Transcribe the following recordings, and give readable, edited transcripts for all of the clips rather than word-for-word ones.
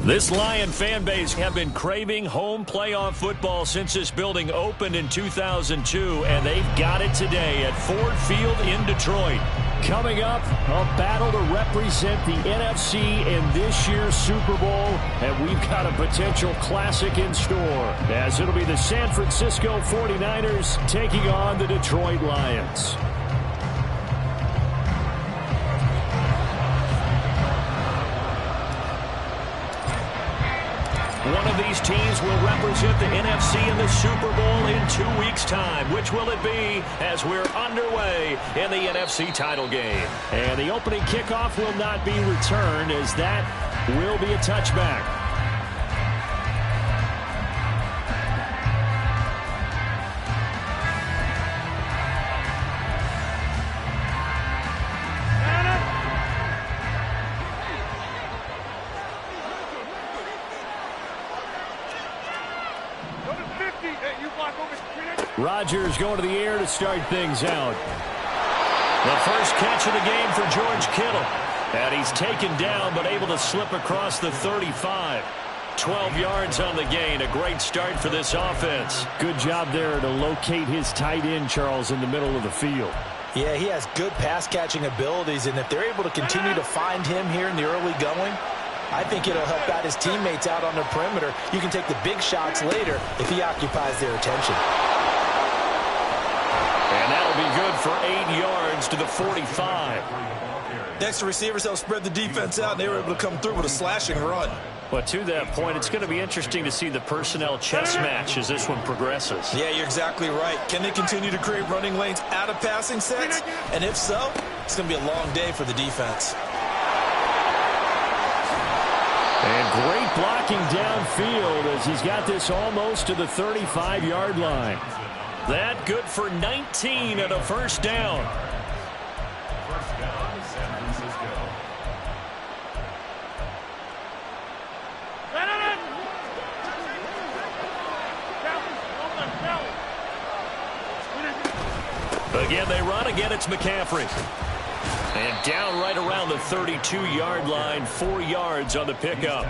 This Lion fan base have been craving home playoff football since this building opened in 2002, and they've got it today at Ford Field in Detroit. Coming up, a battle to represent the NFC in this year's Super Bowl, and we've got a potential classic in store, as it'll be the San Francisco 49ers taking on the Detroit Lions. One of these teams will represent the NFC in the Super Bowl in 2 weeks' time. Which will it be as we're underway in the NFC title game? And the opening kickoff will not be returned, as that will be a touchback. Rodgers going to the air to start things out. The first catch of the game for George Kittle. And he's taken down but able to slip across the 35. 12 yards on the gain. A great start for this offense. Good job there to locate his tight end, Charles, in the middle of the field. Yeah, he has good pass-catching abilities, and if they're able to continue to find him here in the early going, I think it'll help out his teammates out on the perimeter. You can take the big shots later if he occupies their attention. And that'll be good for 8 yards to the 45. Next to receivers, they'll spread the defense out, and they were able to come through with a slashing run. But to that point, it's going to be interesting to see the personnel chess match as this one progresses. Yeah, you're exactly right. Can they continue to create running lanes out of passing sets? And if so, it's going to be a long day for the defense. And great blocking downfield as he's got this almost to the 35-yard line. That good for 19 and a first down. San Francisco. Again, they run. Again, it's McCaffrey. And down right around the 32-yard line, 4 yards on the pickup.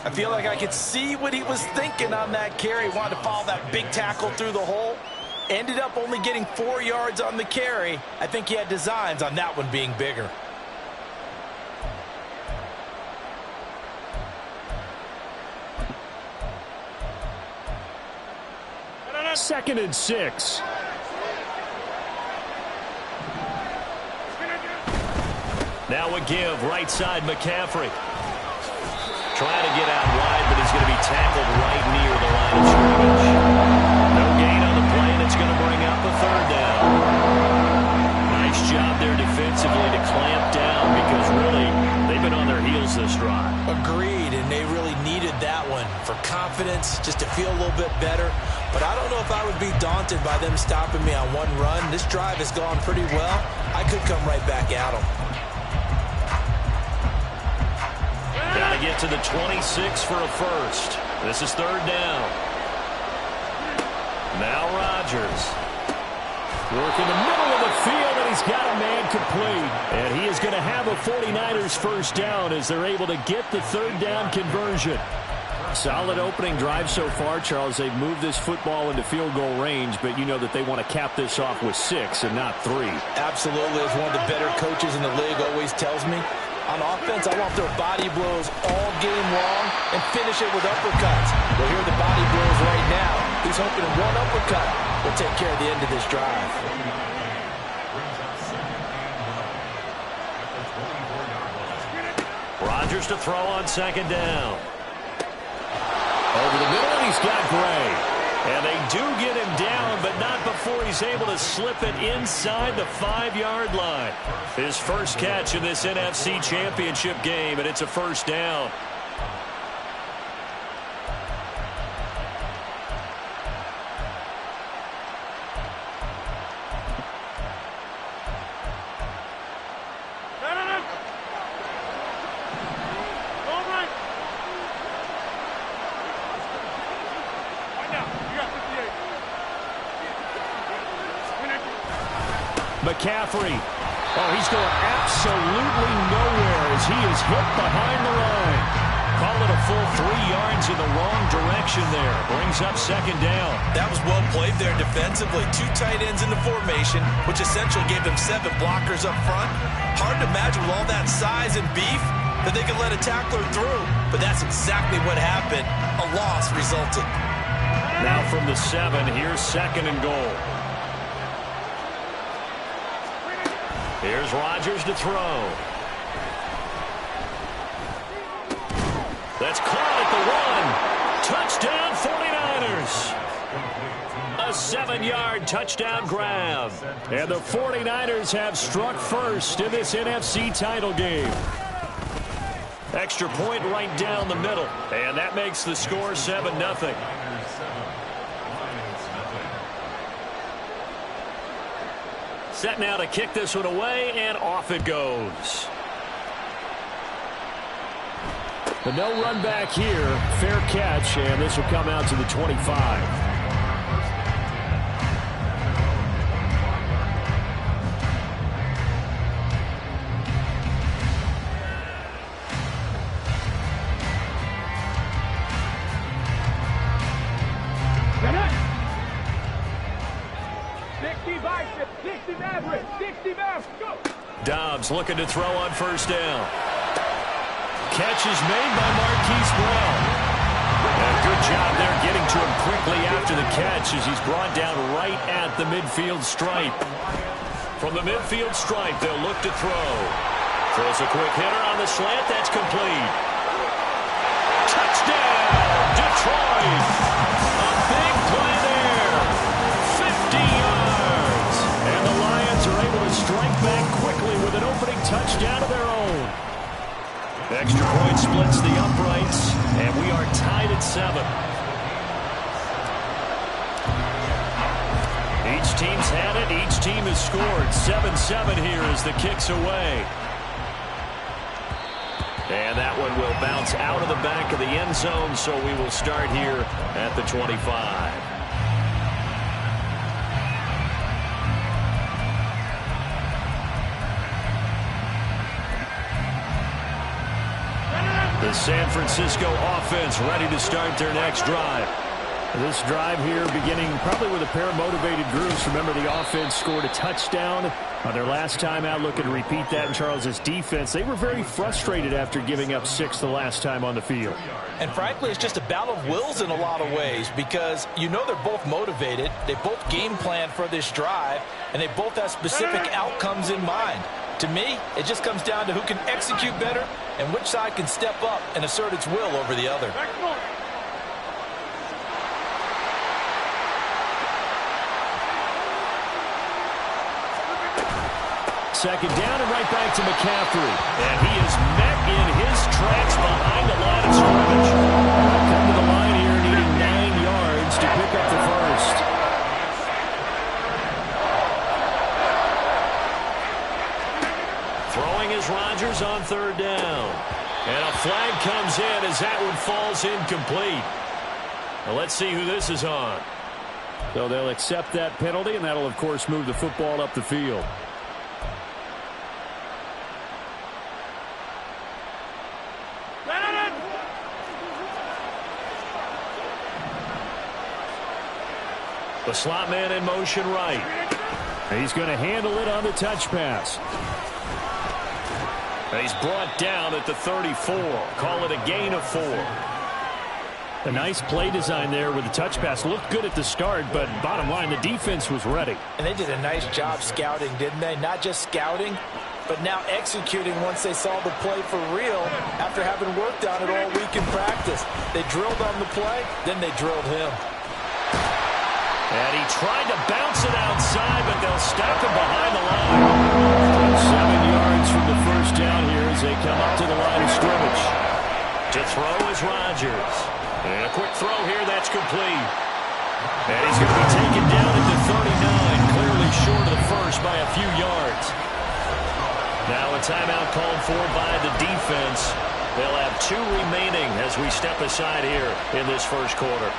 I feel like I could see what he was thinking on that carry. Wanted to follow that big tackle through the hole. Ended up only getting 4 yards on the carry. I think he had designs on that one being bigger. Second and 6. Now a give, right side McCaffrey. Trying to get out wide, but he's going to be tackled right near the line of scrimmage. No gain on the play, and it's going to bring up a third down. Nice job there defensively to clamp down, because really, they've been on their heels this drive. Agreed, and they really needed that one for confidence, just to feel a little bit better. But I don't know if I would be daunted by them stopping me on one run. This drive has gone pretty well. I could come right back at them. Got to get to the 26 for a first. This is third down. Now Rodgers. Work in the middle of the field, and he's got a man complete. And he is going to have a 49ers first down as they're able to get the third down conversion. Solid opening drive so far, Charles. They've moved this football into field goal range, but you know that they want to cap this off with 6 and not 3. Absolutely. As one of the better coaches in the league always tells me, on offense, I want their body blows all game long and finish it with uppercuts. Well, here are the body blows right now. He's hoping one uppercut will take care of the end of this drive. Rodgers to throw on second down. Over the middle, and he's got Gray. And they do get him down, but not before he's able to slip it inside the 5-yard line. His first catch in this NFC Championship game, and it's a first down. McCaffrey. Oh, he's going absolutely nowhere as he is hit behind the line. Call it a full 3 yards in the wrong direction there. Brings up second down. That was well played there defensively. 2 tight ends in the formation, which essentially gave them 7 blockers up front. Hard to imagine with all that size and beef that they could let a tackler through. But that's exactly what happened. A loss resulted. Now from the 7, here's second and goal. Here's Rodgers to throw. That's caught at the 1. Touchdown 49ers. A 7-yard touchdown grab. And the 49ers have struck first in this NFC title game. Extra point right down the middle. And that makes the score 7-0. Set now to kick this one away, and off it goes. The no run back here, fair catch, and this will come out to the 25. Dobbs looking to throw on first down. Catch is made by Marquise Brown. And a good job there getting to him quickly after the catch as he's brought down right at the midfield stripe. From the midfield stripe, they'll look to throw. Throws a quick hitter on the slant. That's complete. Touchdown, Detroit. A big play there. 50 yards. And the Lions are able to strike back quickly with an opening touchdown of their own. Extra point splits the uprights, and we are tied at 7. Each team's had it. Each team has scored. 7-7 here as the kick's away. And that one will bounce out of the back of the end zone, so we will start here at the 25. The San Francisco offense ready to start their next drive. This drive here beginning probably with a pair of motivated groups. Remember, the offense scored a touchdown on their last time out. Looking to repeat that in Charles's defense. They were very frustrated after giving up 6 the last time on the field. And frankly, it's just a battle of wills in a lot of ways because you know they're both motivated. They both game plan for this drive, and they both have specific outcomes in mind. To me, it just comes down to who can execute better and which side can step up and assert its will over the other. Second down and right back to McCaffrey. And he is met in his tracks behind the line of scrimmage. Come to the line here needing 9 yards to pick up the first. Throwing is Rodgers on third down. And a flag comes in as that one falls incomplete. Well, let's see who this is on. So they'll accept that penalty, and that'll, of course, move the football up the field. The slot man in motion right. He's going to handle it on the touch pass. And he's brought down at the 34. Call it a gain of 4. A nice play design there with the touch pass. Looked good at the start, but bottom line, the defense was ready. And they did a nice job scouting, didn't they? Not just scouting, but now executing once they saw the play for real after having worked on it all week in practice. They drilled on the play, then they drilled him. And he tried to bounce it outside, but they'll stop him behind the line. 7 yards from the first down here as they come up to the line of scrimmage. To throw is Rodgers. And a quick throw here, that's complete. And he's going to be taken down at the 39, clearly short of the first by a few yards. Now a timeout called for by the defense. They'll have 2 remaining as we step aside here in this first quarter.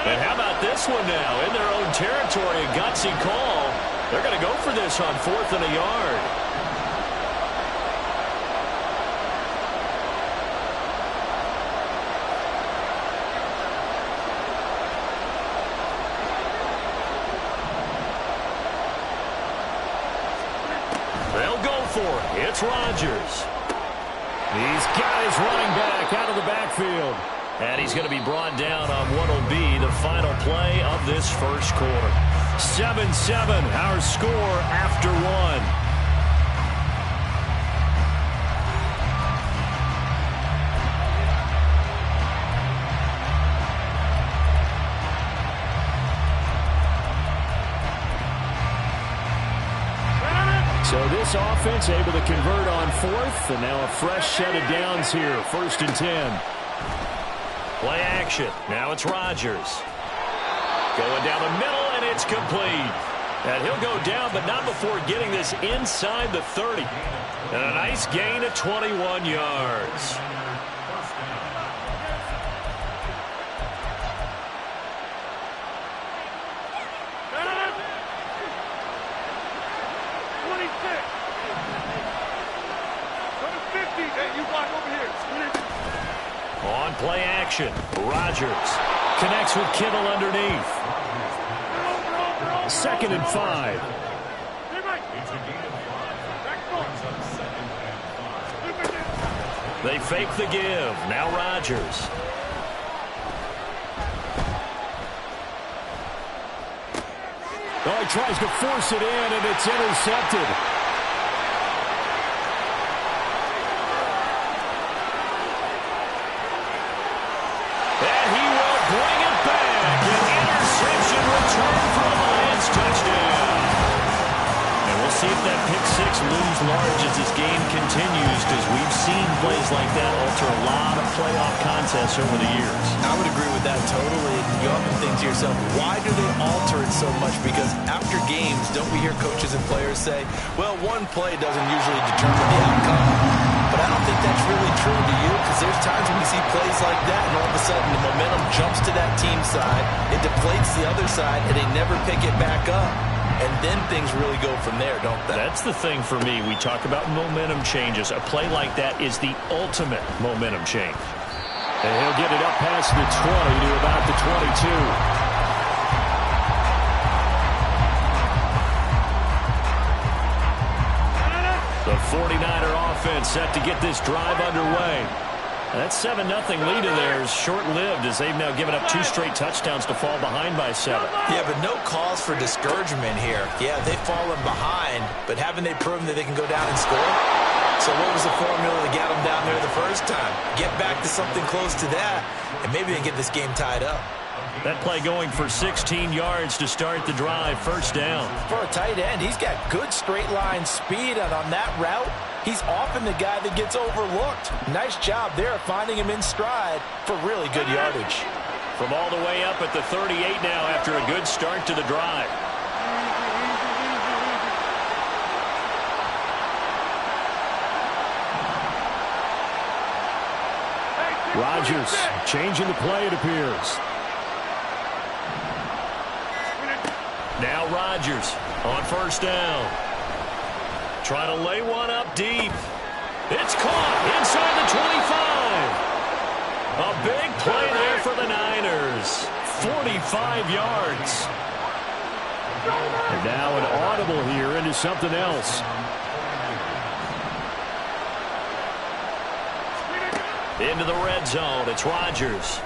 And how about this one now? In their own territory, a gutsy call. They're going to go for this on 4th and a yard. They'll go for it. It's Rodgers. He's got his running back out of the backfield. And he's going to be brought down on what will be the final play of this first quarter. 7-7, our score after one. So this offense able to convert on 4th, and now a fresh set of downs here, 1st and 10. Play action. Now it's Rodgers. Going down the middle, and it's complete. And he'll go down, but not before getting this inside the 30. And a nice gain of 21 yards. On play action, Rodgers connects with Kittle underneath. 2nd and 5. They fake the give. Now Rodgers. Oh, he tries to force it in, and it's intercepted. See if that pick six looms large as this game continues, because we've seen plays like that alter a lot of playoff contests over the years. I would agree with that totally. You often think to yourself, why do they alter it so much? Because after games, don't we hear coaches and players say, well, one play doesn't usually determine the outcome. But I don't think that's really true to you, because there's times when we see plays like that, and all of a sudden the momentum jumps to that team side, it deflates the other side, and they never pick it back up. And then things really go from there, don't they? That's the thing for me. We talk about momentum changes. A play like that is the ultimate momentum change. And he'll get it up past the 20 to about the 22. The 49er offense set to get this drive underway. That 7-0 lead of theirs short-lived, as they've now given up 2 straight touchdowns to fall behind by 7. Yeah, but no cause for discouragement here. Yeah, they've fallen behind, but haven't they proven that they can go down and score? So what was the formula that got them down there the first time? Get back to something close to that, and maybe they get this game tied up. That play going for 16 yards to start the drive, 1st down. For a tight end, he's got good straight-line speed, and on that route, he's often the guy that gets overlooked. Nice job there finding him in stride for really good yardage. From all the way up at the 38 now after a good start to the drive. Rodgers changing the play, it appears. Now Rodgers on 1st down. Trying to lay one up deep. It's caught inside the 25. A big play there for the Niners. 45 yards. And now an audible here into something else. Into the red zone. It's Rodgers.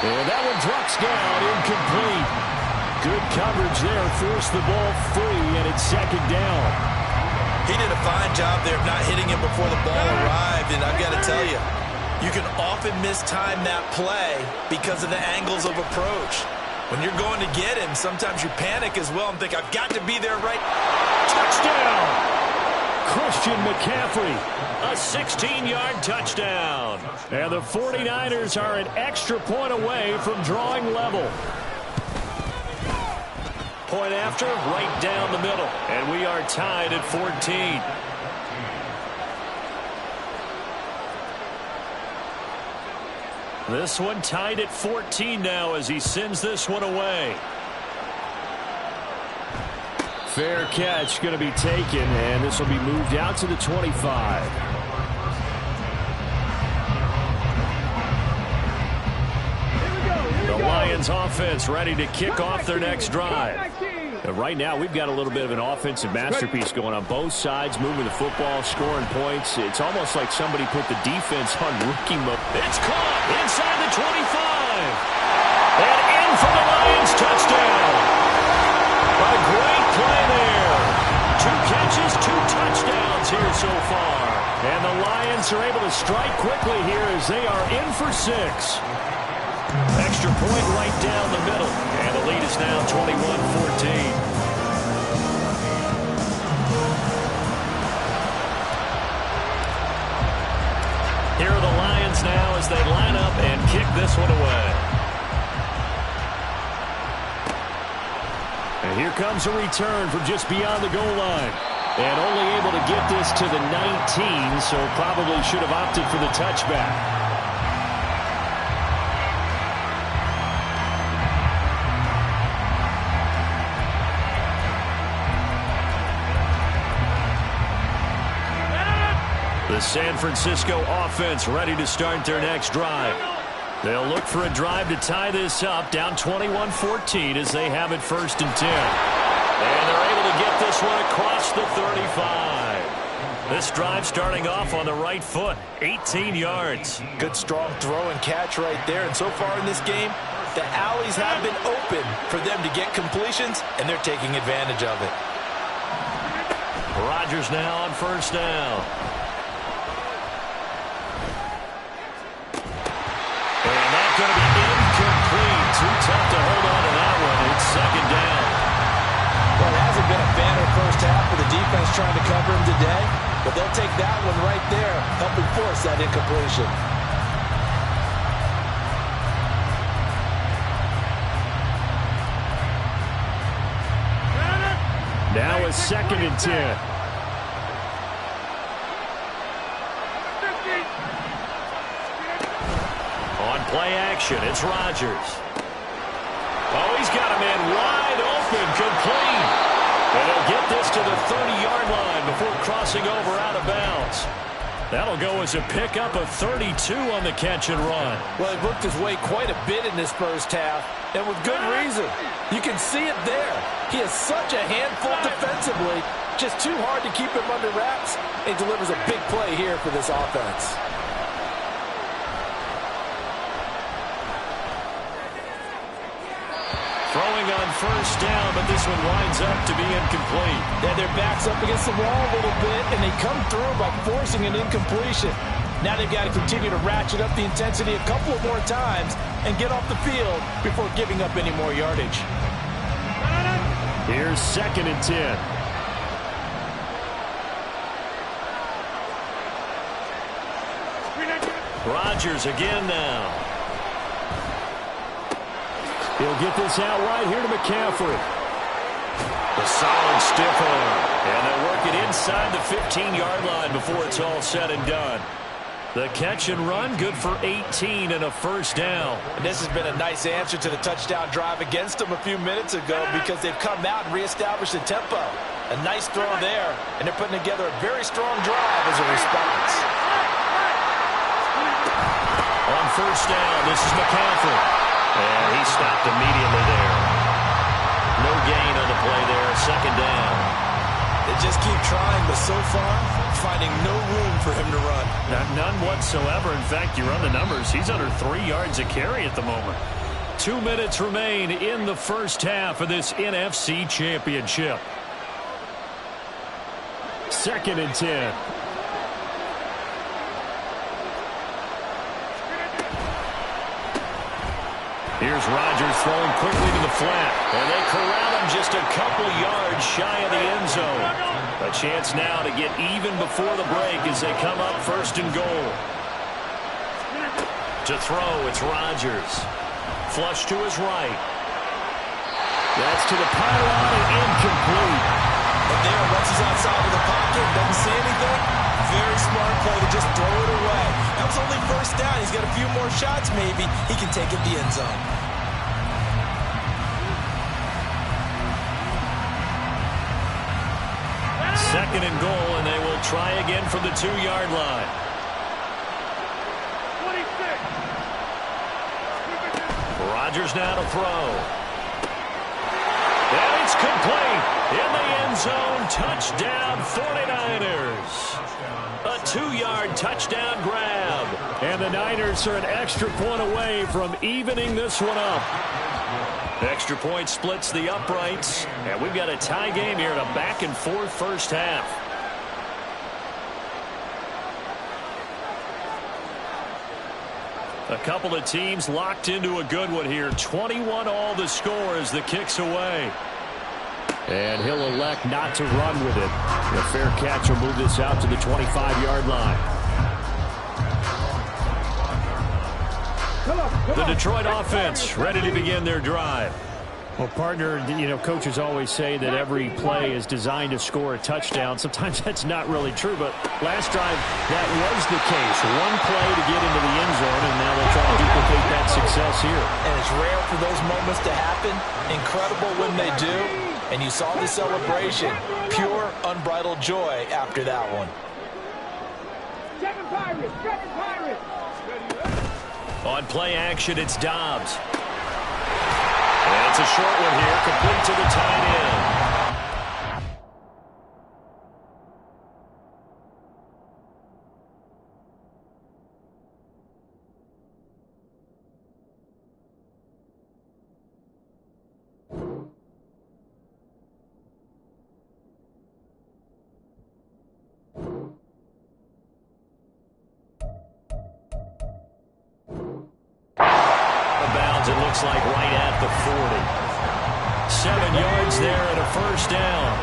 And that one drops down, incomplete. Good coverage there. Forced the ball free, and it's 2nd down. He did a fine job there of not hitting him before the ball arrived, and I've got to tell you, you can often mistime that play because of the angles of approach. When you're going to get him, sometimes you panic as well and think, I've got to be there right. Touchdown! Christian McCaffrey, a 16-yard touchdown. And the 49ers are an extra point away from drawing level. Point after, right down the middle. And we are tied at 14. This one tied at 14 now as he sends this one away. Fair catch going to be taken, and this will be moved out to the 25. The Lions offense ready to kick off their next drive. Right now, we've got a little bit of an offensive masterpiece going on both sides, moving the football, scoring points. It's almost like somebody put the defense on rookie mode. It's caught inside the 25. And in for the Lions touchdown. A great play there. 2 catches, 2 touchdowns here so far. And the Lions are able to strike quickly here as they are in for 6. Extra point right down the middle. And the lead is now 21-14. Here are the Lions now as they line up and kick this one away. And here comes a return from just beyond the goal line. And only able to get this to the 19, so probably should have opted for the touchback. The San Francisco offense ready to start their next drive. They'll look for a drive to tie this up, down 21-14 as they have it 1st and 10. And they're able to get this one across the 35. This drive starting off on the right foot, 18 yards. Good strong throw and catch right there. And so far in this game, the alleys have been open for them to get completions, and they're taking advantage of it. Rodgers now on 1st down. Going to be incomplete. Too tough to hold on to that one. It's 2nd down. Well, it hasn't been a banner first half for the defense trying to cover him today, but they'll take that one right there, helping force that incompletion. Now a 2nd and 10. Play action. It's Rodgers. Oh, he's got a man wide open, complete. And he'll get this to the 30-yard line before crossing over out of bounds. That'll go as a pickup of 32 on the catch and run. Well, he worked his way quite a bit in this first half, and with good reason. You can see it there. He is such a handful defensively. Just too hard to keep him under wraps. He delivers a big play here for this offense. Throwing on 1st down, but this one winds up to be incomplete. Yeah, their back's up against the wall a little bit, and they come through by forcing an incompletion. Now they've got to continue to ratchet up the intensity a couple of more times and get off the field before giving up any more yardage. Here's 2nd and 10. Rodgers again now. He'll get this out right here to McCaffrey. A solid stiff arm. And they'll work it inside the 15-yard line before it's all said and done. The catch and run, good for 18 and a 1st down. And this has been a nice answer to the touchdown drive against them a few minutes ago because they've come out and reestablished the tempo. A nice throw there, and they're putting together a very strong drive as a response. On 1st down, this is McCaffrey. And he stopped immediately there. No gain on the play there, 2nd down. They just keep trying, but so far, finding no room for him to run. None whatsoever. In fact, you run the numbers. He's under 3 yards a carry at the moment. 2 minutes remain in the first half of this NFC Championship. 2nd and 10. Here's Rodgers throwing quickly to the flat. And they corral him just a couple yards shy of the end zone. A chance now to get even before the break as they come up 1st and goal. To throw, it's Rodgers. Flush to his right. That's to the pylon and incomplete. And there, once he's outside of the pocket, doesn't see anything, very smart play to just throw it away. That was only first down. He's got a few more shots, maybe. He can take it to the end zone. Second and goal, and they will try again from the 2-yard line. 26. Rodgers now to throw. And it's complete. In the end zone, touchdown 49ers. A 2-yard touchdown grab. And the Niners are an extra point away from evening this one up. Extra point splits the uprights. And we've got a tie game here in a back-and-forth first half. A couple of teams locked into a good one here. 21 all the score as the kick's away. And he'll elect not to run with it. A fair catch will move this out to the 25-yard line. The Detroit offense ready to begin their drive. Well, partner, coaches always say that every play is designed to score a touchdown. Sometimes that's not really true, but last drive, that was the case. One play to get into the end zone, and now they'll try to duplicate that success here. And it's rare for those moments to happen. Incredible when they do. And you saw the celebration. Pure, unbridled joy after that one. Seven Pirates. On play action, it's Dobbs. And it's a short one here, complete to the tight end. It looks like right at the 40. 7 yards there and a first down.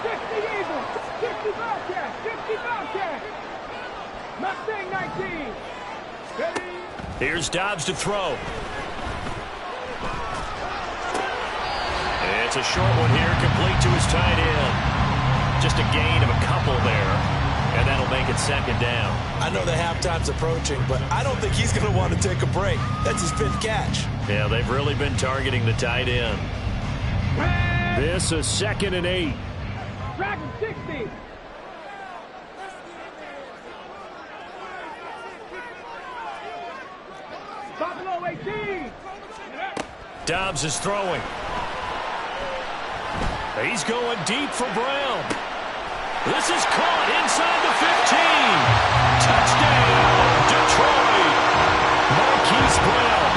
50 Eagles, 50 Bobcats, 50 Bobcats. Mustang 19. Ready? Here's Dobbs to throw. It's a short one here, complete to his tight end. Just a gain of a couple there. And that'll make it second down. I know the halftime's approaching, but I don't think he's going to want to take a break. That's his 5th catch. Yeah, they've really been targeting the tight end. This is 2nd and 8. Dragon 60. Buffalo 18. Dobbs is throwing. He's going deep for Brown. This is caught inside the 15. Touchdown, Detroit. Marquise Brown,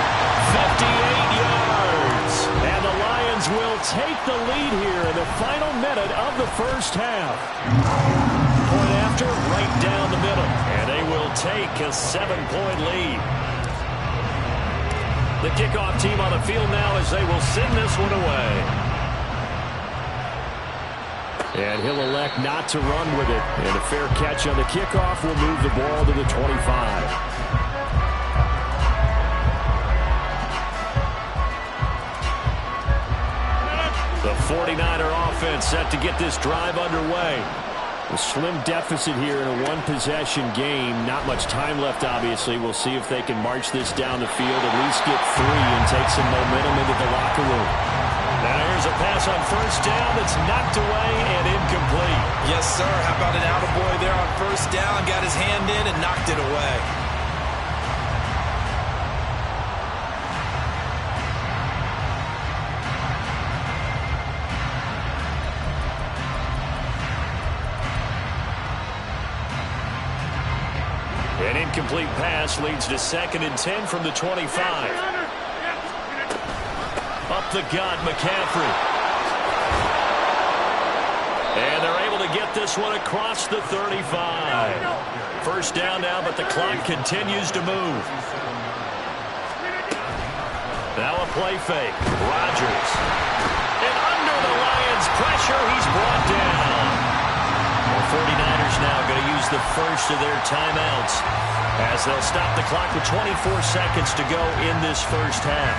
58 yards. And the Lions will take the lead here in the final minute of the first half. Point after, right down the middle. And they will take a 7-point lead. The kickoff team on the field now as they will send this one away. And he'll elect not to run with it. And a fair catch on the kickoff will move the ball to the 25. The 49er offense set to get this drive underway. A slim deficit here in a one-possession game. Not much time left, obviously. We'll see if they can march this down the field, at least get 3 and take some momentum into the locker room. Now here's a pass on first down that's knocked away and incomplete. Yes, sir. How about an attaboy there on first down? Got his hand in and knocked it away. An incomplete pass leads to 2nd and 10 from the 25. Up the gut, McCaffrey. And they're able to get this one across the 35. First down now, but the clock continues to move. Now a play fake. Rodgers. And under the Lions' pressure, he's brought down. The 49ers now going to use the first of their timeouts as they'll stop the clock with 24 seconds to go in this first half.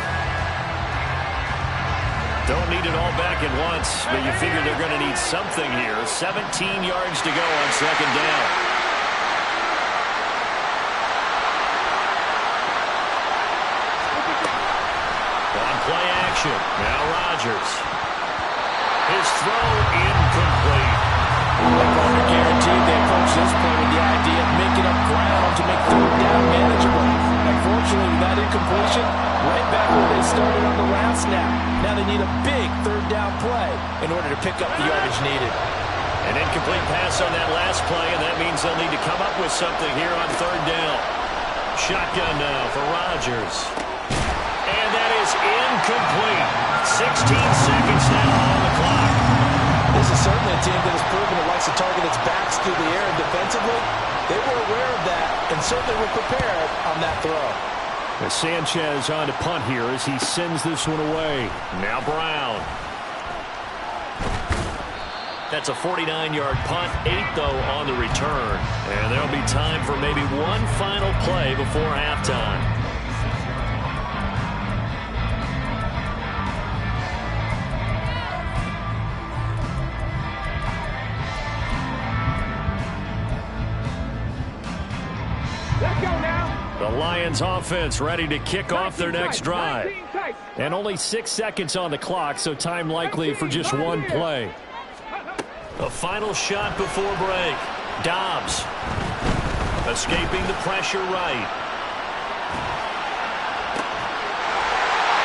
Don't need it all back at once, but you figure they're going to need something here. 17 yards to go on second down. On play action. Now Rodgers. His throw incomplete. They're guaranteed they approach this play with the idea of making up ground to make third down manageable. Unfortunately, with that incompletion, right back where they started on the last snap. Now they need a big third down play in order to pick up the yardage needed. An incomplete pass on that last play, and that means they'll need to come up with something here on third down. Shotgun now for Rodgers. And that is incomplete. 16 seconds now on the clock. This is certainly a team that has proven it likes to target its backs through the air, and defensively, they were aware of that and certainly were prepared on that throw. As Sanchez on to punt here as he sends this one away. Now Brown. That's a 49-yard punt, 8 though on the return. And there'll be time for maybe one final play before halftime. Let's go now. The Lions offense ready to kick off their next drive. And only 6 seconds on the clock, so time likely for just one play. A final shot before break. Dobbs escaping the pressure right.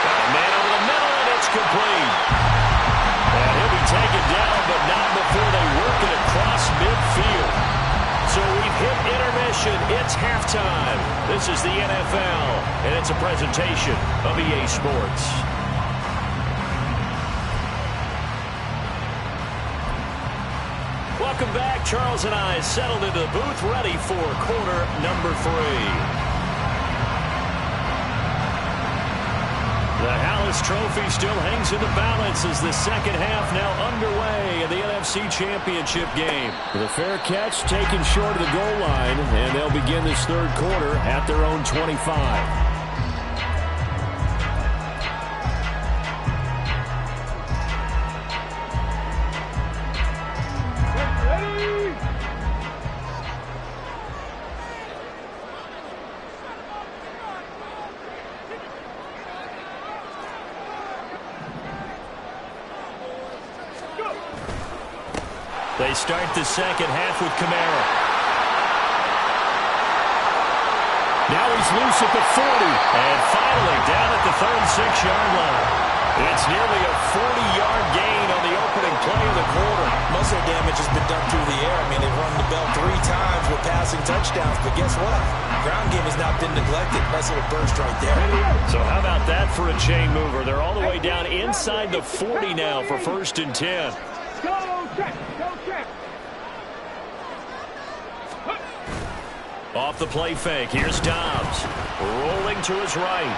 Got a man over the middle, and it's complete. And he'll be taken down, but not before they work it across midfield. So we've hit intermission. It's halftime. This is the NFL, and it's a presentation of EA Sports. Welcome back. Charles and I settled into the booth, ready for quarter number 3. The Hallis Trophy still hangs in the balance as the second half now underway in the NFC Championship game. The fair catch taken short of the goal line, and they'll begin this third quarter at their own 25. They start the second half with Kamara. Now he's loose at the 40. And finally down at the 36-yard line. It's nearly a 40-yard gain on the opening play of the quarter. Most of their damage has been done through the air. I mean, they've rung the bell 3 times with passing touchdowns. But guess what? Ground game has not been neglected. Nice little burst right there. So how about that for a chain mover? They're all the way down inside the 40 now for 1st and 10. Go check. Go check. Off the play fake. Here's Dobbs. Rolling to his right.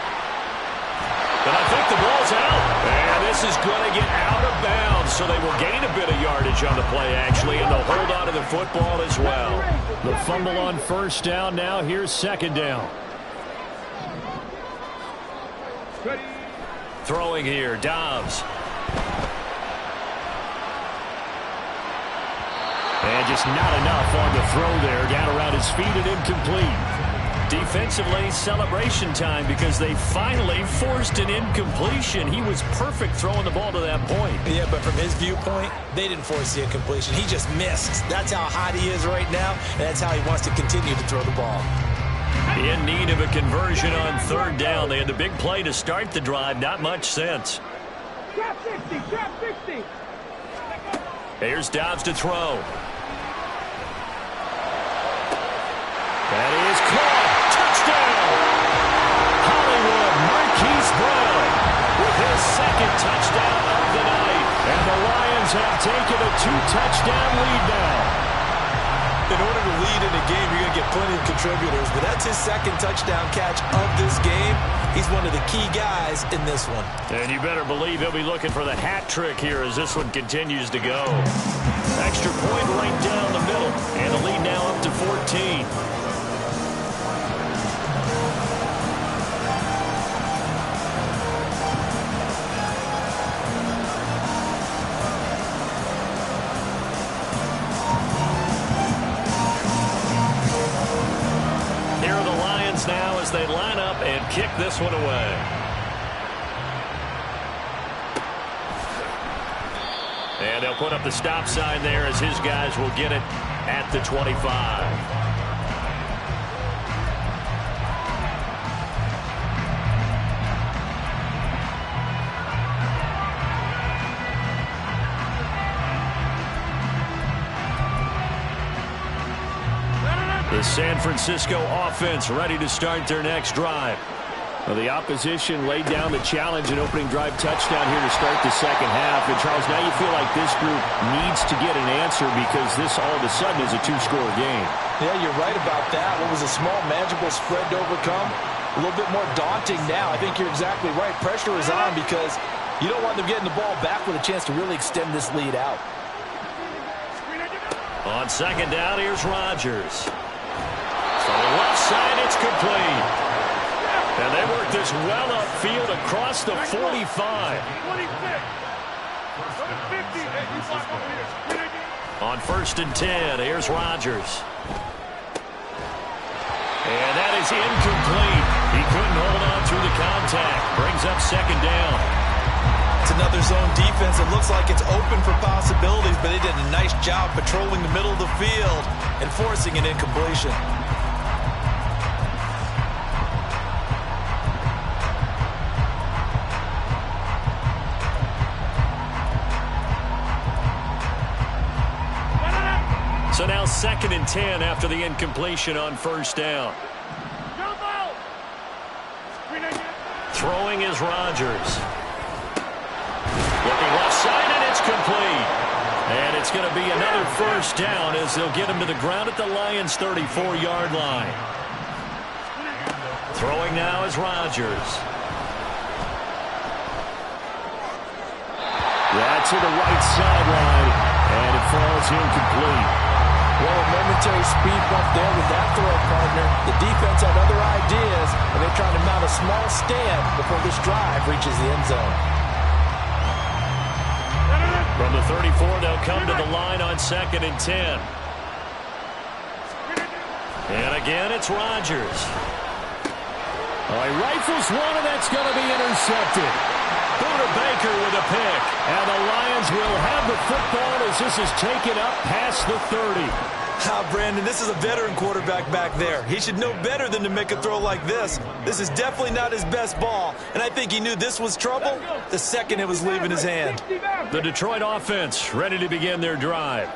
But I think the ball's out. And this is going to get out of bounds. So they will gain a bit of yardage on the play, actually, and they'll hold on to the football as well. The fumble on first down now. Here's second down. Throwing here, Dobbs. And just not enough on the throw there. Down around his feet and incomplete. Defensively, celebration time because they finally forced an incompletion. He was perfect throwing the ball to that point. Yeah, but from his viewpoint, they didn't force the incompletion. He just missed. That's how hot he is right now, and that's how he wants to continue to throw the ball. In need of a conversion on third down. They had the big play to start the drive. Not much sense. Trap 60. Trap 60. Here's Dobbs to throw. That is caught. Touchdown! Hollywood Marquise Brown with his second touchdown of the night. And the Lions have taken a 2-touchdown lead now. In order to lead in a game, you're going to get plenty of contributors, but that's his second touchdown catch of this game. He's one of the key guys in this one. And you better believe he'll be looking for the hat trick here as this one continues to go. Extra point right down the middle, and the lead now up to 14. and kick this one away. And they'll put up the stop sign there as his guys will get it at the 25. The San Francisco offense ready to start their next drive. Well, the opposition laid down the challenge and opening drive touchdown here to start the second half. And, Charles, now you feel like this group needs to get an answer because this all of a sudden is a two-score game. Yeah, you're right about that. What was a small, manageable spread to overcome? A little bit more daunting now. I think you're exactly right. Pressure is on because you don't want them getting the ball back with a chance to really extend this lead out. On second down, here's Rodgers. On the left side, it's complete. And they work this well upfield across the 45. On 1st and 10, here's Rodgers. And that is incomplete. He couldn't hold on through the contact. Brings up second down. It's another zone defense. It looks like it's open for possibilities, but they did a nice job patrolling the middle of the field and forcing an incompletion. So now 2nd and 10 after the incompletion on 1st down. Throwing is Rodgers. Looking left side, and it's complete. And it's going to be another 1st down as they'll get him to the ground at the Lions' 34-yard line. Throwing now is Rodgers. That's to the right sideline, and it falls incomplete. Well, a momentary speed bump there with that throw, partner. The defense had other ideas, and they're trying to mount a small stand before this drive reaches the end zone. From the 34, they'll come to the line on 2nd and 10. And again, it's Rodgers. Oh, he rifles one, and that's going to be intercepted. Buda Baker with a pick. And the Lions will have the football as this is taken up past the 30. Brandon, this is a veteran quarterback back there. He should know better than to make a throw like this. This is definitely not his best ball, and I think he knew this was trouble the second it was leaving his hand. The Detroit offense ready to begin their drive.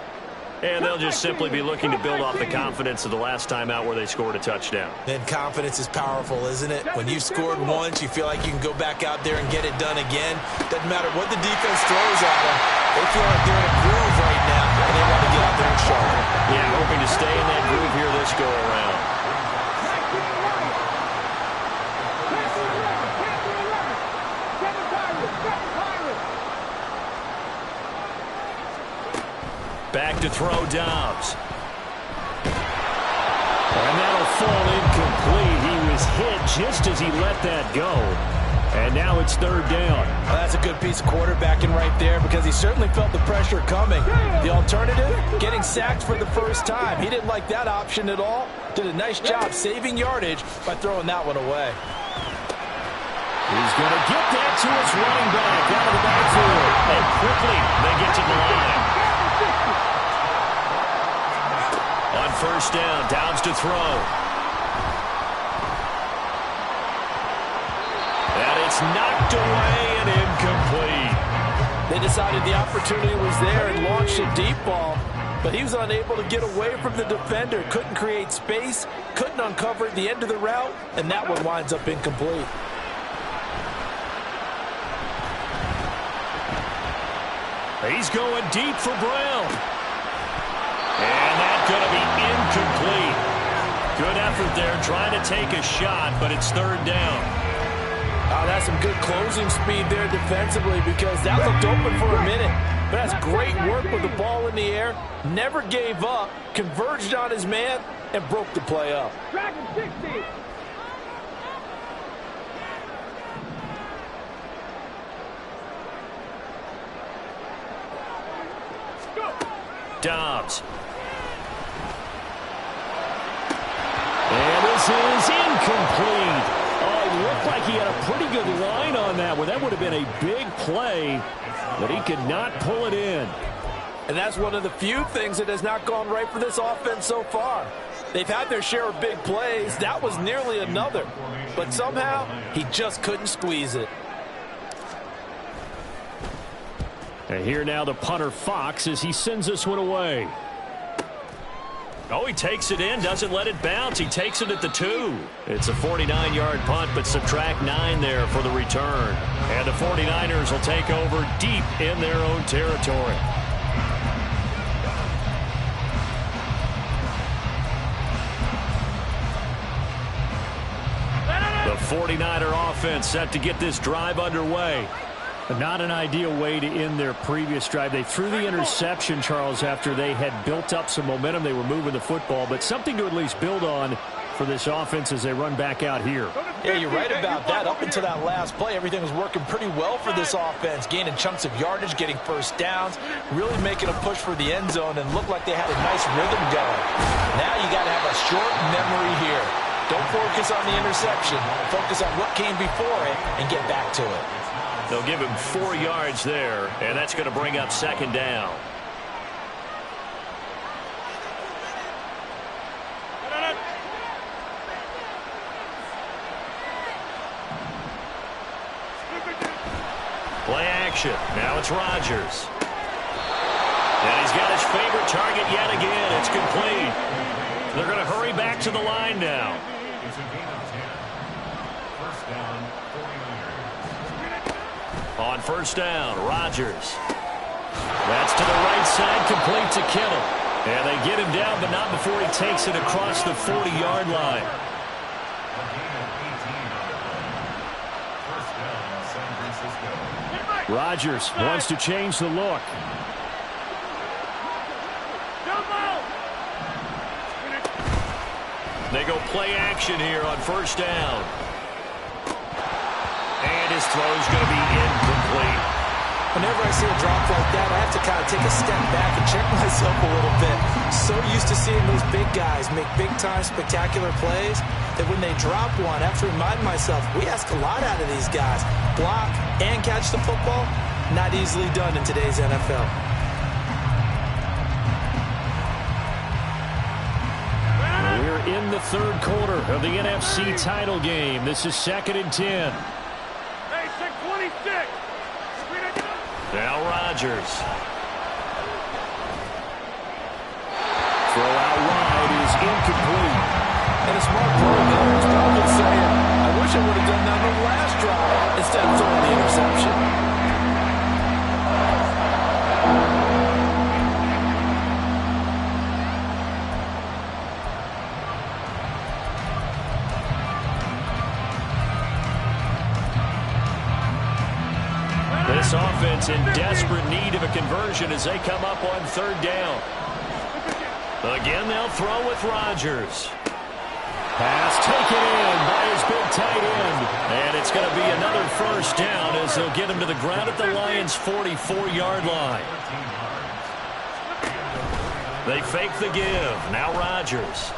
And they'll just simply be looking to build off the confidence of the last time out where they scored a touchdown. And confidence is powerful, isn't it? When you've scored once, you feel like you can go back out there and get it done again. Doesn't matter what the defense throws at them. They feel like they're in a groove right now, and they want to get out there and show it. Yeah, hoping to stay in that groove here this go-around. Back to throw Dobbs. And that'll fall incomplete. He was hit just as he let that go. And now it's 3rd down. Well, that's a good piece of quarterbacking right there because he certainly felt the pressure coming. The alternative, getting sacked for the first time. He didn't like that option at all. Did a nice job saving yardage by throwing that one away. He's going to get that to his running back out of the backfield. And quickly they get to the line. On 1st down, Dobbs to throw. And it's knocked away and incomplete. They decided the opportunity was there and launched a deep ball, but he was unable to get away from the defender. Couldn't create space, couldn't uncover at the end of the route, and that one winds up incomplete. He's going deep for Brown. And that's going to be incomplete. Good effort there trying to take a shot, but it's 3rd down. Oh, that's some good closing speed there defensively because that looked open for a minute. But that's great work with the ball in the air. Never gave up, converged on his man, and broke the play up. Dragon 60. Dobbs. And this is incomplete. A pretty good line on that one. That would have been a big play, but he could not pull it in. And that's one of the few things that has not gone right for this offense so far. They've had their share of big plays. That was nearly another. But somehow, he just couldn't squeeze it. And here now the punter Fox as he sends this one away. Oh, he takes it in, doesn't let it bounce. He takes it at the 2. It's a 49-yard punt, but subtract 9 there for the return. And the 49ers will take over deep in their own territory. The 49er offense set to get this drive underway. Not an ideal way to end their previous drive. They threw the interception, Charles, after they had built up some momentum. They were moving the football, but something to at least build on for this offense as they run back out here. Yeah, you're right about that. Up until that last play, everything was working pretty well for this offense, gaining chunks of yardage, getting first downs, really making a push for the end zone, and looked like they had a nice rhythm going. Now you got to have a short memory here. Don't focus on the interception. Focus on what came before it and get back to it. They'll give him 4 yards there, and that's going to bring up second down. Play action. Now it's Rodgers. And he's got his favorite target yet again. It's complete. They're going to hurry back to the line now. On first down, Rodgers. That's to the right side, complete to Kittle. And they get him down, but not before he takes it across the 40-yard line. Rodgers wants to change the look. They go play action here on first down. And his throw's going to be incomplete. Whenever I see a drop like that, I have to kind of take a step back and check myself a little bit. So used to seeing those big guys make big-time spectacular plays that when they drop one, I have to remind myself, we ask a lot out of these guys. Block and catch the football, not easily done in today's NFL. We're in the third quarter of the NFC title game. This is 2nd and 10. Now Rodgers. Throw out wide is incomplete. And a smart play there is probably saying, I wish I would have done that on the last drive instead of throwing the interception. This offense in desperate need of a conversion as they come up on third down. Again, they'll throw with Rodgers. Pass taken in by his big tight end. And it's going to be another first down as they'll get him to the ground at the Lions' 44-yard line. They fake the give. Now Rodgers.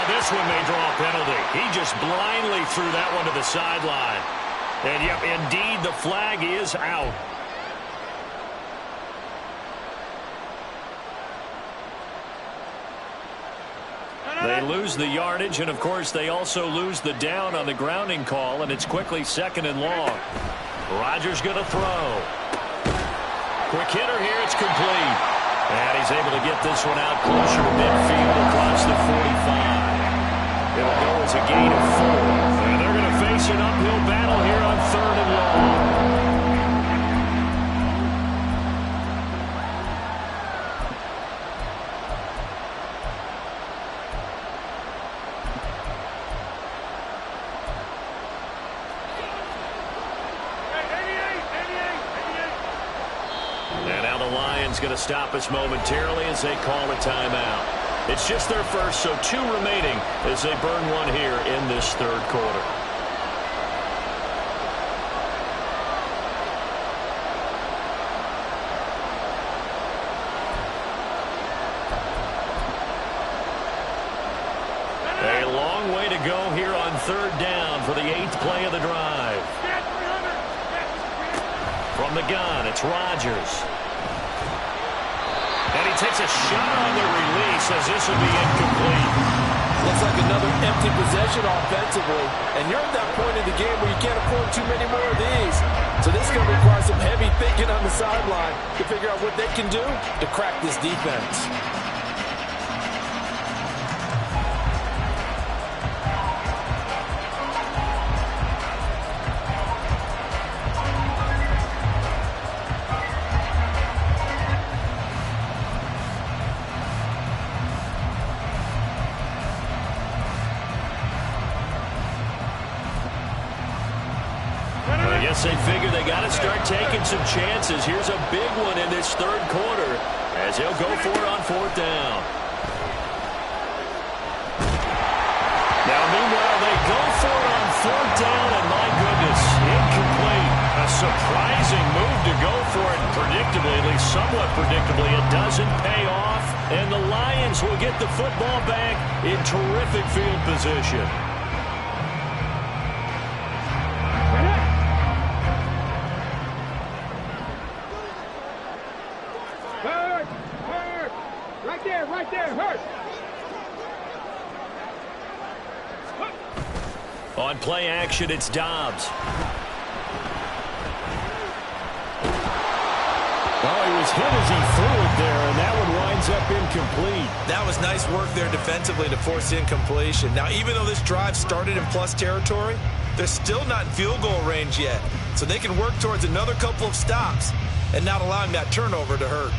This one may draw a penalty. He just blindly threw that one to the sideline. And, yep, indeed, the flag is out. They lose the yardage, and, of course, they also lose the down on the grounding call, and it's quickly 2nd and long. Rodgers going to throw. Quick hitter here. It's complete. And he's able to get this one out closer to midfield across the 45. It'll go as a gain of 4. And they're going to face an uphill battle here on 3rd and long. And now the Lions going to stop us momentarily as they call a timeout. It's just their first, so 2 remaining as they burn one here in this third quarter. third down for the 8th play of the drive. From the gun, it's Rodgers. And he takes a shot on the release as this will be incomplete. Looks like another empty possession offensively. And you're at that point in the game where you can't afford too many more of these. So this is going to require some heavy thinking on the sideline to figure out what they can do to crack this defense. I guess they figure they got to start taking some chances. Here's a big one in this third quarter as he'll go for it on 4th down. Now, meanwhile, they go for it on 4th down, and my goodness, incomplete. A surprising move to go for it, and predictably, at least somewhat predictably, it doesn't pay off, and the Lions will get the football back in terrific field position. Right there, hurt. On play action, it's Dobbs. Oh, he was hit as he threw it there, and that one winds up incomplete. That was nice work there defensively to force the incompletion. Now, even though this drive started in plus territory, they're still not in field goal range yet. So they can work towards another couple of stops and not allowing that turnover to hurt.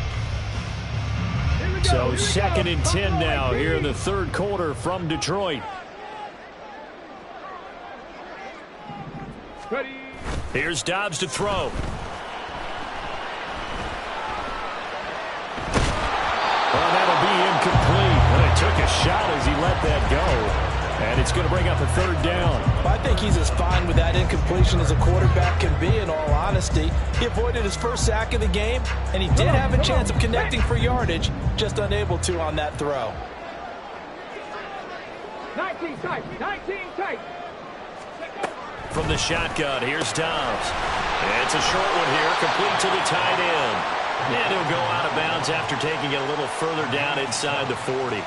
So 2nd and 10 now here in the third quarter from Detroit. Ready. Here's Dobbs to throw. Well, that'll be incomplete. And he took a shot as he let that go. And it's going to bring up a 3rd down. I think he's as fine with that incompletion as a quarterback can be, in all honesty. He avoided his first sack of the game, and he did have a chance of connecting for yardage, just unable to on that throw. 19 tight, 19 tight. From the shotgun, here's Dobbs. It's a short one here, complete to the tight end. And he'll go out of bounds after taking it a little further down inside the 40.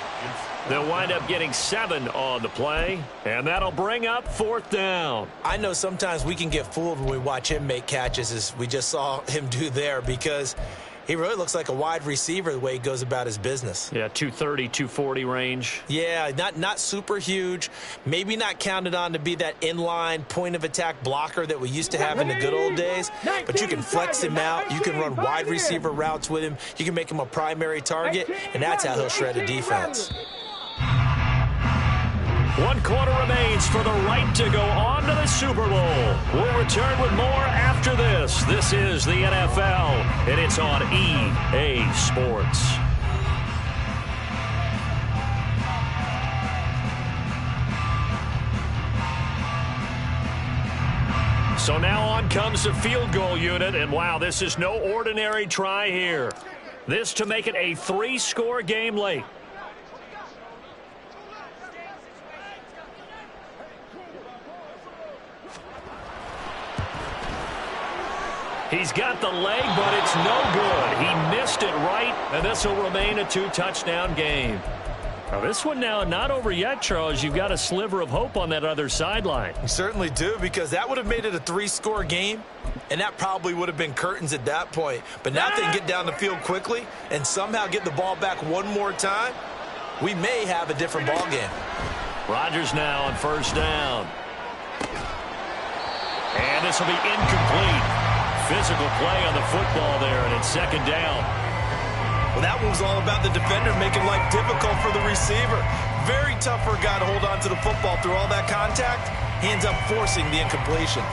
They'll wind up getting 7 on the play, and that'll bring up 4th down. I know sometimes we can get fooled when we watch him make catches, as we just saw him do there, because he really looks like a wide receiver the way he goes about his business. Yeah, 230, 240 range. Yeah, not super huge. Maybe not counted on to be that inline point-of-attack blocker that we used to have in the good old days. But you can flex him out. You can run wide receiver routes with him. You can make him a primary target, and that's how he'll shred a defense. 1 quarter remains for the right to go on to the Super Bowl. We'll return with more after this. This is the NFL, and it's on EA Sports. So now on comes the field goal unit, and wow, this is no ordinary try here. This to make it a 3-score game late. He's got the leg, but it's no good. He missed it right, and this will remain a 2-touchdown game. Now this one now not over yet, Charles. You've got a sliver of hope on that other sideline. You certainly do, because that would have made it a 3-score game, and that probably would have been curtains at that point. But now if they can get down the field quickly and somehow get the ball back one more time, we may have a different ball game. Rodgers now on 1st down. And this will be incomplete. Physical play on the football there, and it's 2nd down. Well, that one was all about the defender making life difficult for the receiver. Very tough for a guy to hold on to the football through all that contact. He ends up forcing the incompletion.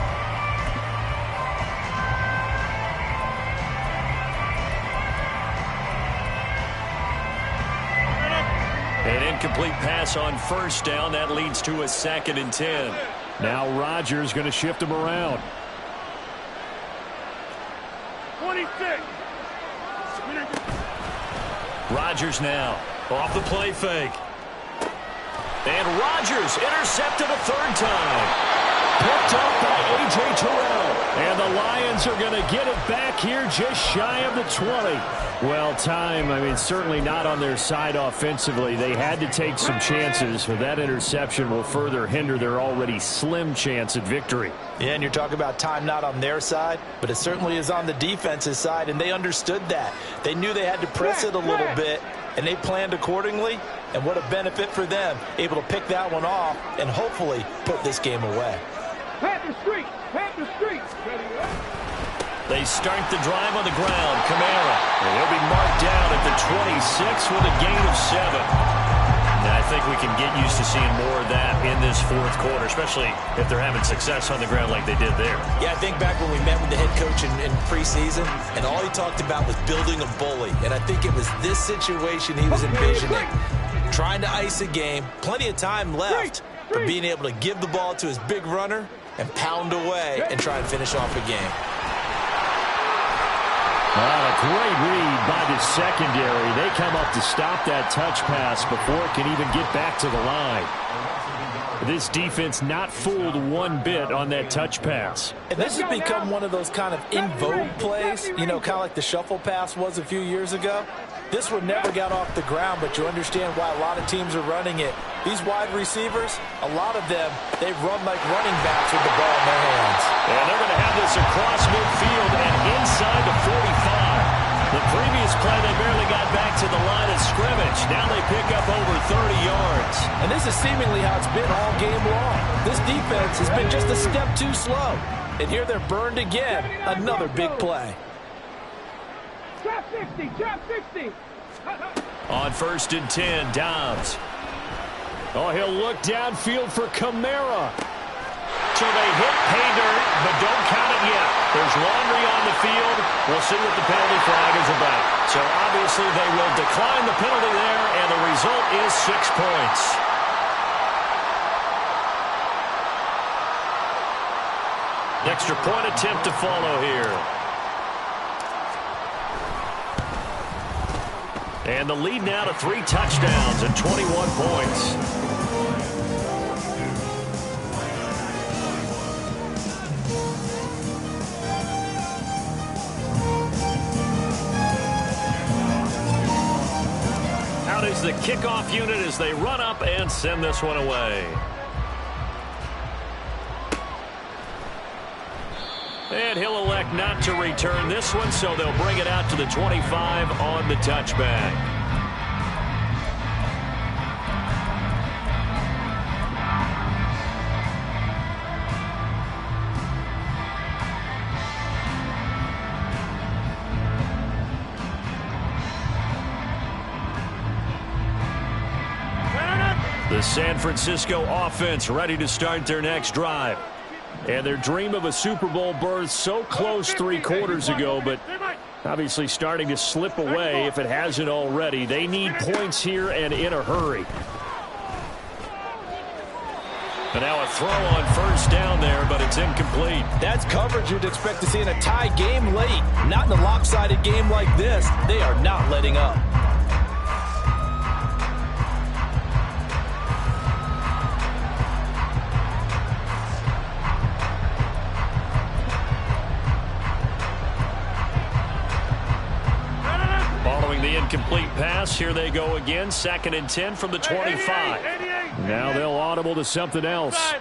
An incomplete pass on 1st down. That leads to a 2nd and 10. Now Rodgers going to shift him around. 26. Rodgers now off the play fake. And Rodgers intercepted a third time. Picked up by A.J. Terrell. And the Lions are going to get it back here just shy of the 20. Well, time, I mean, certainly not on their side offensively. They had to take some chances, but that interception will further hinder their already slim chance at victory. Yeah, and you're talking about time not on their side, but it certainly is on the defense's side, and they understood that. They knew they had to press it a little bit, and they planned accordingly, and what a benefit for them, able to pick that one off and hopefully put this game away. Panther Street! Panther Street! They start the drive on the ground. Kamara. And he'll be marked down at the 26 with a gain of 7. And I think we can get used to seeing more of that in this fourth quarter, especially if they're having success on the ground like they did there. Yeah, I think back when we met with the head coach in preseason, and all he talked about was building a bully. And I think it was this situation he was envisioning. Trying to ice a game, plenty of time left, but being able to give the ball to his big runner and pound away and try and finish off a game. A great read by the secondary. They come up to stop that touch pass before it can even get back to the line. This defense not fooled one bit on that touch pass. And this has become one of those kind of in vogue plays, you know, kind of like the shuffle pass was a few years ago. This one never got off the ground, but you understand why a lot of teams are running it. These wide receivers, a lot of them, they run like running backs with the ball in their hands. And they're going to have this across midfield and inside the 45. The previous play, they barely got back to the line of scrimmage. Now they pick up over 30 yards. And this is seemingly how it's been all game long. This defense has been just a step too slow. And here they're burned again. Another big play. Trap 60! Trap 60! On 1st and 10, Dobbs. Oh, he'll look downfield for Kamara. So they hit pay dirt, but don't count it yet. There's laundry on the field. We'll see what the penalty flag is about. So obviously they will decline the penalty there, and the result is 6 points. Extra point attempt to follow here. And the lead now to 3 touchdowns and 21 points. Out is the kickoff unit as they run up and send this one away. And he'll elect not to return this one, so they'll bring it out to the 25 on the touchback. The San Francisco offense ready to start their next drive. And their dream of a Super Bowl berth so close 3 quarters ago, but obviously starting to slip away if it hasn't already. They need points here and in a hurry. And now a throw on 1st down there, but it's incomplete. That's coverage you'd expect to see in a tie game late. Not in a lopsided game like this. They are not letting up. The incomplete pass. Here they go again. 2nd and 10 from the 25. Now they'll audible to something else.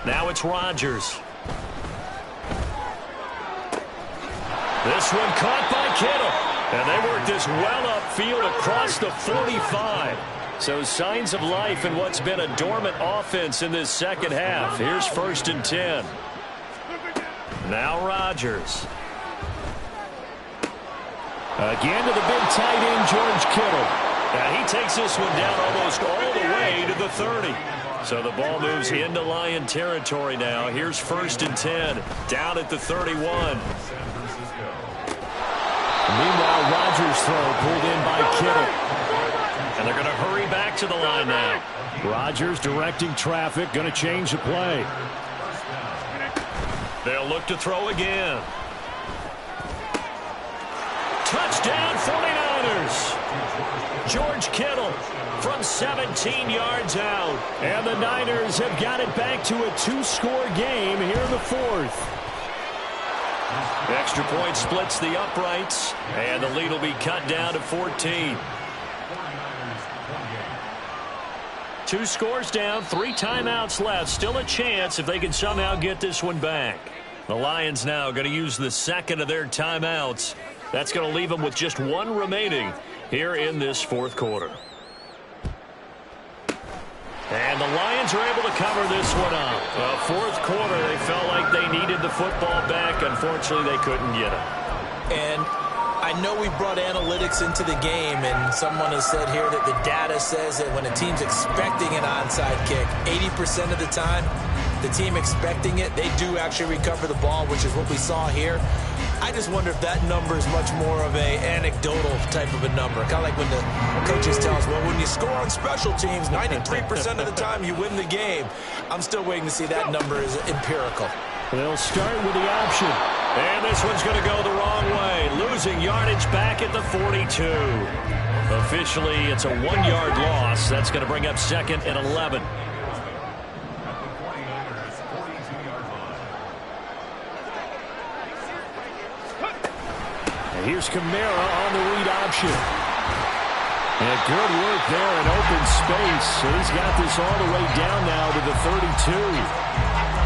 Now it's Rodgers. This one caught by Kittle. And they work this well upfield across the 45. So signs of life in what's been a dormant offense in this second half. Here's 1st and 10. Now Rodgers. Again to the big tight end, George Kittle. Now he takes this one down almost all the way to the 30. So the ball moves into Lion territory now. Here's 1st and 10. Down at the 31. Meanwhile, Rodgers' throw pulled in by Kittle. And they're going to hurry back to the line now. Rodgers directing traffic, going to change the play. They'll look to throw again. Touchdown! George Kittle from 17 yards out. And the Niners have got it back to a two-score game here in the fourth. Extra point splits the uprights, and the lead will be cut down to 14. 2 scores down, 3 timeouts left. Still a chance if they can somehow get this one back. The Lions now going to use the second of their timeouts. That's going to leave them with just 1 remaining here in this fourth quarter. And the Lions are able to cover this one up. Fourth quarter, they felt like they needed the football back. Unfortunately, they couldn't get it. And I know we brought analytics into the game, and someone has said here that the data says that when a team's expecting an onside kick, 80% of the time, the team expecting it, they do actually recover the ball, which is what we saw here. I just wonder if that number is much more of a anecdotal type of a number. Kind of like when the coaches tell us, well, when you score on special teams, 93% of the time you win the game. I'm still waiting to see that number is empirical. They'll start with the option. And this one's going to go the wrong way. Losing yardage back at the 42. Officially, it's a 1-yard loss. That's going to bring up 2nd and 11. And here's Kamara on the read option. And good work there in open space. So he's got this all the way down now to the 32.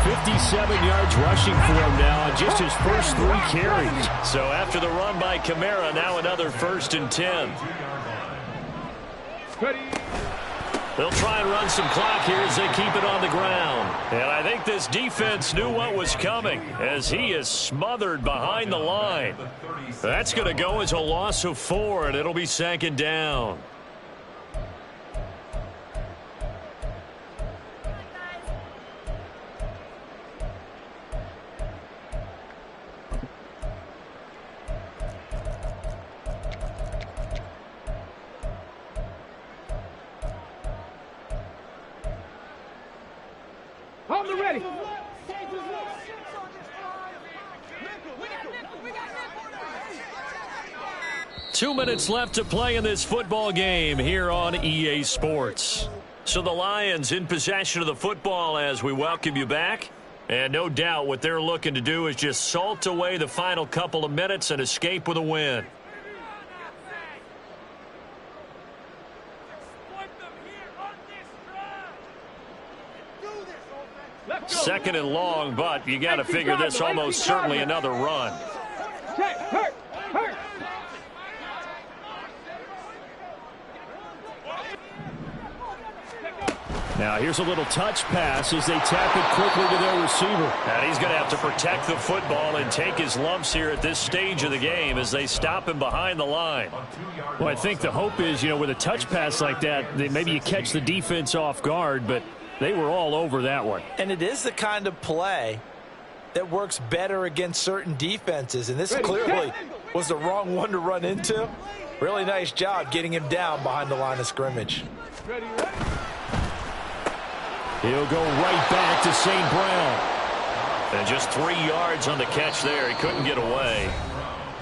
57 yards rushing for him now on just his first 3 carries. So after the run by Kamara, now another 1st and 10. They'll try and run some clock here as they keep it on the ground. And I think this defense knew what was coming as he is smothered behind the line. That's going to go as a loss of 4, and it'll be 2nd down. Hold it ready. 2 minutes left to play in this football game here on EA Sports. So the Lions in possession of the football as we welcome you back. And no doubt what they're looking to do is just salt away the final couple of minutes and escape with a win. Second and long, but you got to figure this almost certainly another run. Hurt. Now here's a little touch pass as they tap it quickly to their receiver. And he's going to have to protect the football and take his lumps here at this stage of the game as they stop him behind the line. Well, I think the hope is, with a touch pass like that, maybe you catch the defense off guard, but they were all over that one. And it is the kind of play that works better against certain defenses. And this clearly was the wrong one to run into. Really nice job getting him down behind the line of scrimmage. He'll go right back to St. Brown. And just 3 yards on the catch there. He couldn't get away.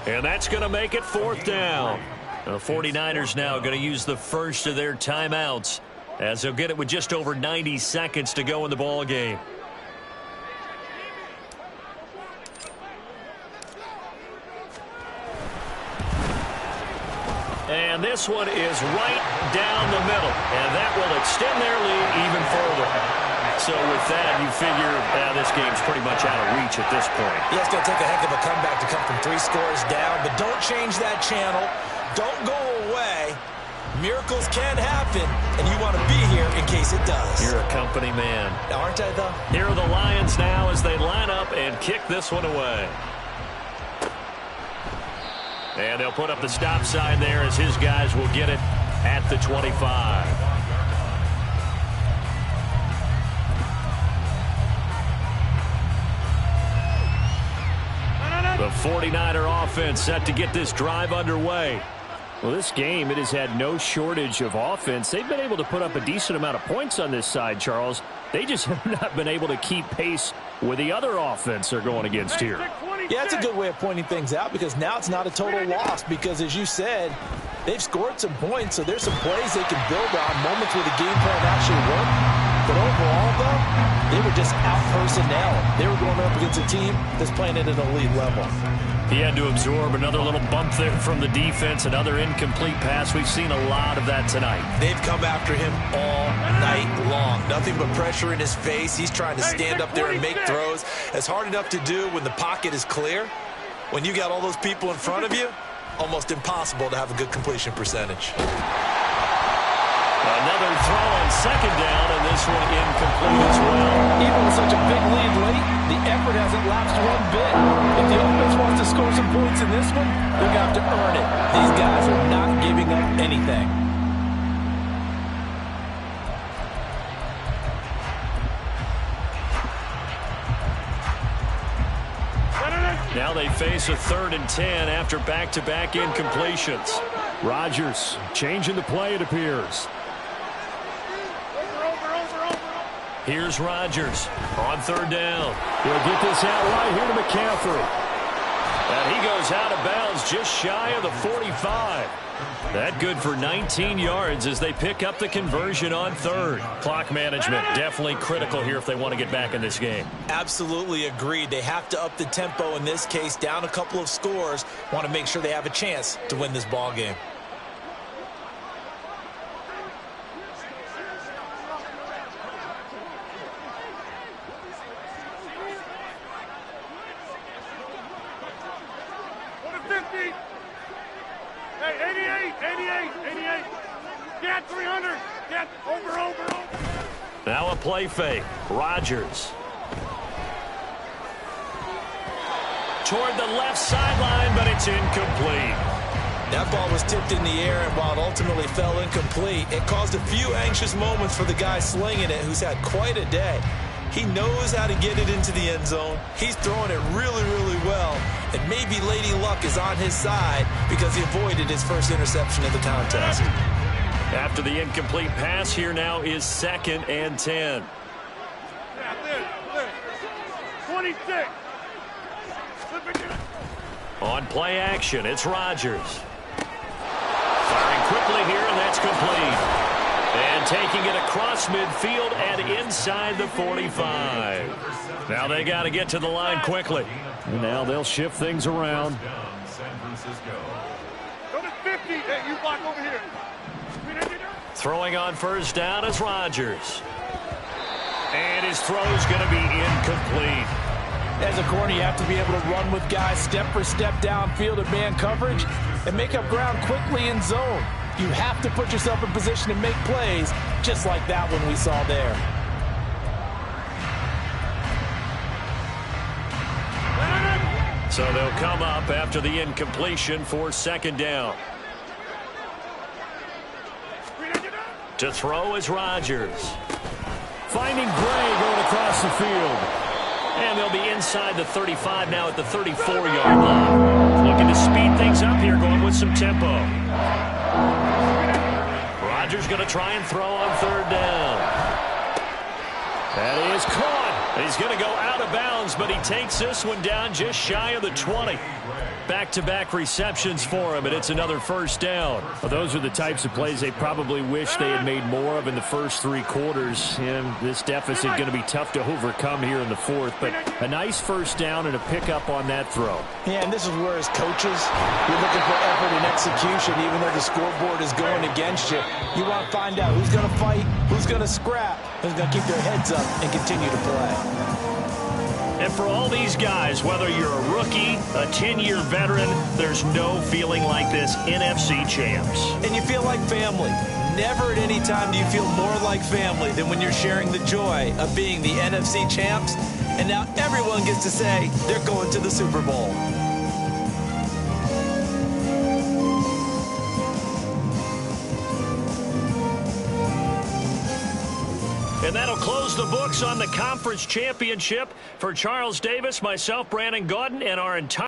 And that's going to make it 4th down. The 49ers now going to use the first of their timeouts, as they'll get it with just over 90 seconds to go in the ball game. And this one is right down the middle, and that will extend their lead even further. So with that, you figure this game's pretty much out of reach at this point. Yeah, it's going to take a heck of a comeback to come from 3 scores down, but don't change that channel. Don't go away. Miracles can happen, and you want to be here in case it does. You're a company man. Aren't I, though? Here are the Lions now as they line up and kick this one away. And they'll put up the stop sign there as his guys will get it at the 25. The 49er offense set to get this drive underway. Well, this game, it has had no shortage of offense. They've been able to put up a decent amount of points on this side, Charles. They just have not been able to keep pace with the other offense they're going against here. Yeah, it's a good way of pointing things out because now it's not a total loss because, as you said, They've scored some points, so there's some plays they can build on, moments where the game plan actually worked. But overall, though, they were just out-personnel. They were going up against a team that's playing at an elite level. He had to absorb another little bump there from the defense, another incomplete pass. We've seen a lot of that tonight. They've come after him all night long. Nothing but pressure in his face. He's trying to stand up there and make throws. It's hard enough to do when the pocket is clear. When you got all those people in front of you, almost impossible to have a good completion percentage. Another throw on second down, and this one incomplete as well. Even with such a big lead late, the effort hasn't lapsed one bit. If the offense wants to score some points in this one, they're going to have to earn it. These guys are not giving up anything. Now they face a 3rd and 10 after back-to-back incompletions. Rodgers changing the play, it appears. Here's Rodgers on 3rd down. He'll get this out right here to McCaffrey. And he goes out of bounds just shy of the 45. That good for 19 yards as they pick up the conversion on 3rd. Clock management definitely critical here if they want to get back in this game. Absolutely agreed. They have to up the tempo in this case, down a couple of scores. Want to make sure they have a chance to win this ball game. Now a play fake. Rodgers. Toward the left sideline, but it's incomplete. That ball was tipped in the air, and while it ultimately fell incomplete, it caused a few anxious moments for the guy slinging it, who's had quite a day. He knows how to get it into the end zone. He's throwing it really, really well, and maybe Lady Luck is on his side because he avoided his first interception of the contest. After the incomplete pass, here now is 2nd and 10. 26. On play action, it's Rodgers. Firing quickly here, and that's complete. And taking it across midfield and inside the 45. Now they got to get to the line quickly. And now they'll shift things around. Go to 50. Hey, you block over here. Throwing on 1st down is Rodgers. And his throw's going to be incomplete. As a corner, you have to be able to run with guys step for step downfield in man coverage and make up ground quickly in zone. You have to put yourself in position to make plays, just like that one we saw there. So they'll come up after the incompletion for 2nd down. To throw is Rodgers. Finding Gray going across the field. And they'll be inside the 35 now at the 34-yard line. Looking to speed things up here, going with some tempo. Rodgers going to try and throw on 3rd down. That is caught. He's going to go out of bounds, but he takes this one down just shy of the 20. Back-to-back receptions for him, and it's another 1st down. Well, those are the types of plays they probably wish they had made more of in the first 3 quarters. And this deficit going to be tough to overcome here in the 4th. But a nice 1st down and a pickup on that throw. Yeah, and this is where, as coaches, you're looking for effort and execution, even though the scoreboard is going against you. You want to find out who's going to fight, who's going to scrap, who's going to keep their heads up and continue to play. And for all these guys, whether you're a rookie, a 10-year veteran, there's no feeling like this NFC champs. And you feel like family. Never at any time do you feel more like family than when you're sharing the joy of being the NFC champs. And now everyone gets to say they're going to the Super Bowl. And that'll close the books on the conference championship for Charles Davis, myself, Brandon Gaudin, and our entire